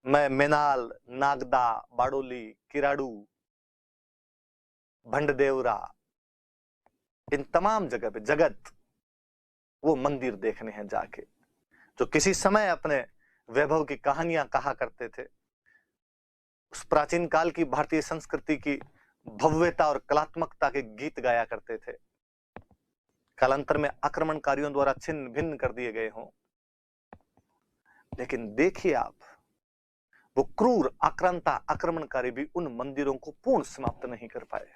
मैं मेनाल, नागदा, बाड़ोली, किराड़ू, भंडदेवरा, इन तमाम जगह पे जगत वो मंदिर देखने हैं जाके, जो किसी समय अपने वैभव की कहानियां कहा करते थे। उस प्राचीन काल की भारतीय संस्कृति की भव्यता और कलात्मकता के गीत गाया करते थे, कालांतर में आक्रमणकारियों द्वारा छिन्न भिन्न कर दिए गए हों। लेकिन देखिए आप, वो क्रूर आक्रांता आक्रमणकारी भी उन मंदिरों को पूर्ण समाप्त नहीं कर पाए।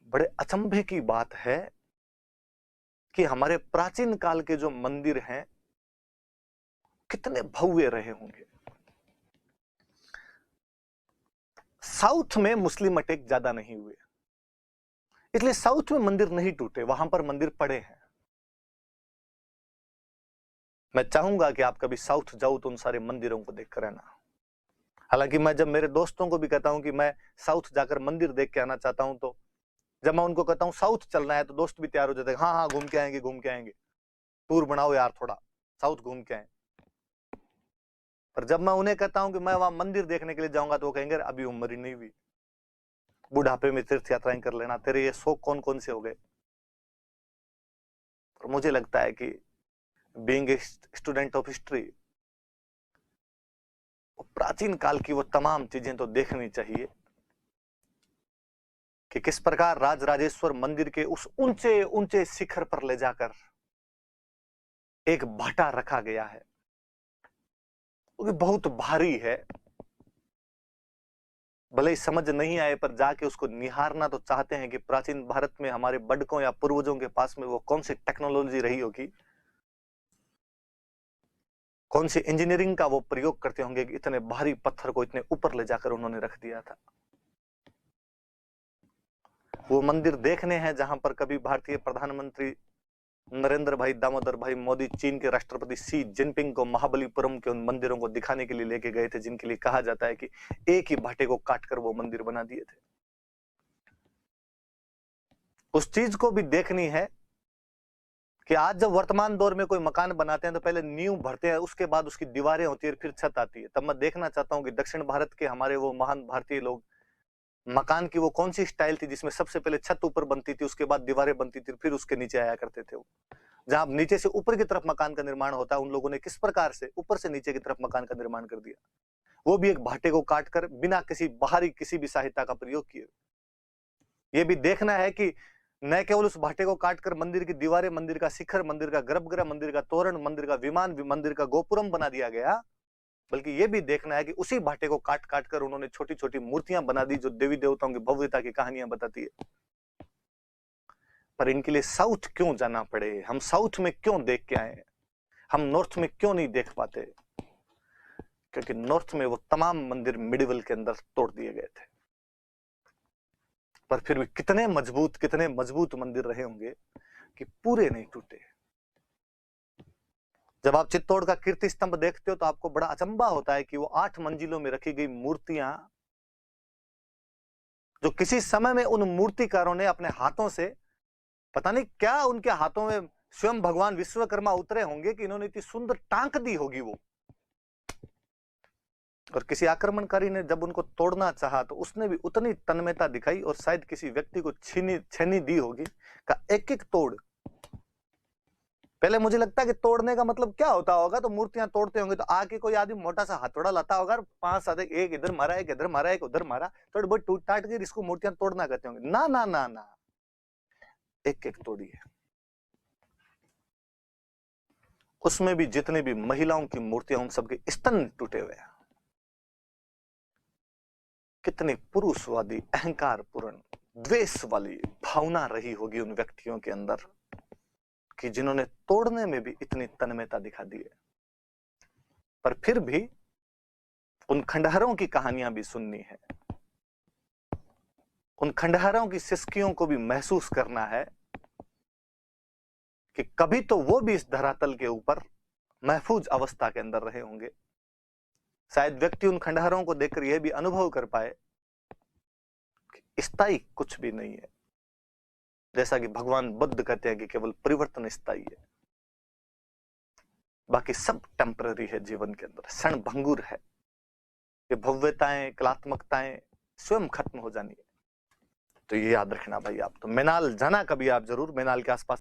बड़े अचंभे की बात है कि हमारे प्राचीन काल के जो मंदिर हैं कितने भव्य रहे होंगे। साउथ में मुस्लिम अटैक ज्यादा नहीं हुए, इसलिए साउथ में मंदिर नहीं टूटे, वहां पर मंदिर पड़े हैं। मैं चाहूंगा कि आप कभी साउथ जाओ तो उन सारे मंदिरों को देखकर आना। हालांकि मैं जब मेरे दोस्तों को भी कहता हूं कि मैं साउथ जाकर मंदिर देख के आना चाहता हूं, तो जब मैं उनको कहता हूं साउथ चलना है, तो दोस्त भी तैयार हो जाते हैं, हाँ हाँ घूम के आएंगे घूम के आएंगे, टूर बनाओ यार थोड़ा, साउथ घूम के आए। पर जब मैं उन्हें कहता हूं कि मैं वहां मंदिर देखने के लिए जाऊंगा, तो वो कहेंगे अभी उम्र ही नहीं हुई, बुढ़ापे में तीर्थ यात्राएं कर लेना, तेरे ये शौक कौन कौन से हो गए। और मुझे लगता है कि being a student of history, प्राचीन काल की वो तमाम चीजें तो देखनी चाहिए कि किस प्रकार राज राजेश्वर मंदिर के उस ऊंचे ऊंचे शिखर पर ले जाकर एक भाटा रखा गया है, वो भी बहुत भारी है। भले ही समझ नहीं आए, पर जाके उसको निहारना तो चाहते हैं कि प्राचीन भारत में हमारे बड़कों या पूर्वजों के पास में वो कौन सी टेक्नोलॉजी रही होगी, कौन सी इंजीनियरिंग का वो प्रयोग करते होंगे कि इतने भारी पत्थर को इतने ऊपर ले जाकर उन्होंने रख दिया था। वो मंदिर देखने हैं जहां पर कभी भारतीय प्रधानमंत्री नरेंद्र भाई दामोदर भाई मोदी चीन के राष्ट्रपति शी जिनपिंग को महाबलीपुरम के उन मंदिरों को दिखाने के लिए लेके गए थे, जिनके लिए कहा जाता है कि एक ही भाटे को काटकर वो मंदिर बना दिए थे। उस चीज को भी देखनी है कि आज जब वर्तमान दौर में कोई मकान बनाते हैं तो पहले नींव भरते हैं, उसके बाद उसकी दीवारें होती है, फिर छत आती है। तब मैं देखना चाहता हूं कि दक्षिण भारत के हमारे वो महान भारतीय लोग, मकान की वो कौन सी स्टाइल थी जिसमें सबसे पहले छत ऊपर बनती थी, उसके बाद दीवारें बनती थी, फिर उसके नीचे आया करते थे। वो जहां नीचे से ऊपर की तरफ मकान का निर्माण होता है, उन लोगों ने किस प्रकार से ऊपर से नीचे की तरफ मकान का निर्माण कर दिया, वो भी एक भाटे को काटकर बिना किसी बाहरी किसी भी सहायता का प्रयोग किए। ये भी देखना है कि न केवल उस भाटे को काटकर मंदिर की दीवारें, मंदिर का शिखर, मंदिर का गर्भगृह, मंदिर का तोरण, मंदिर का विमान, मंदिर का गोपुरम बना दिया गया, बल्कि यह भी देखना है कि उसी भाटे को काट काट कर उन्होंने छोटी छोटी मूर्तियां बना दी जो देवी देवताओं की भव्यता की कहानियां बताती है। पर इनके लिए साउथ क्यों जाना पड़े, हम साउथ में क्यों देख के आए, हम नॉर्थ में क्यों नहीं देख पाते? क्योंकि नॉर्थ में वो तमाम मंदिर मिडिवल के अंदर तोड़ दिए गए थे, पर फिर भी कितने मजबूत मंदिर रहे होंगे कि पूरे नहीं टूटे। जब आप चित्तौड़ का कीर्ति स्तंभ देखते हो तो आपको बड़ा अचंबा होता है कि वो 8 मंजिलों में रखी गई मूर्तियां, जो किसी समय में उन मूर्तिकारों ने अपने हाथों से, पता नहीं क्या उनके हाथों में स्वयं भगवान विश्वकर्मा उतरे होंगे कि इन्होंने इतनी सुंदर टांक दी होगी वो। और किसी आक्रमणकारी ने जब उनको तोड़ना चाहा तो उसने भी उतनी तन्मयता दिखाई, और शायद किसी व्यक्ति को छेनी दी होगी का एक एक तोड़। पहले मुझे लगता है कि तोड़ने का मतलब क्या होता होगा, तो मूर्तियां तोड़ते होंगे तो आके कोई आदमी मोटा सा हथौड़ा लाता होगा, 5-7 एक इधर मारा, एक इधर मारा, एक उधर मारा, थोड़ी बहुत टूट टाट के इसको मूर्तियां तोड़ना कहते होंगे। ना ना ना ना, एक एक तोड़ी है। उसमें भी जितने भी महिलाओं की मूर्तियां, उन सबके स्तन टूटे हुए हैं। कितनी पुरुषवादी, अहंकार पूर्ण, द्वेष वाली भावना रही होगी उन व्यक्तियों के अंदर कि जिन्होंने तोड़ने में भी इतनी तन्मयता दिखा दी है। पर फिर भी उन खंडहरों की कहानियां भी सुननी है, उन खंडहरों की सिसकियों को भी महसूस करना है कि कभी तो वो भी इस धरातल के ऊपर महफूज अवस्था के अंदर रहे होंगे। शायद व्यक्ति उन खंडहरों को देखकर यह भी अनुभव कर पाए कि स्थायी कुछ भी नहीं है, जैसा कि भगवान बुद्ध कहते हैं कि केवल परिवर्तन स्थायी है। बाकी सब टेम्पररी है जीवन के अंदर, क्षण भंगुर है। ये भव्यताएं, कलात्मकताएं स्वयं खत्म हो जानी है। तो ये याद रखना भाई। आप तो मैनाल जाना कभी आप जरूर, मैनाल के आसपास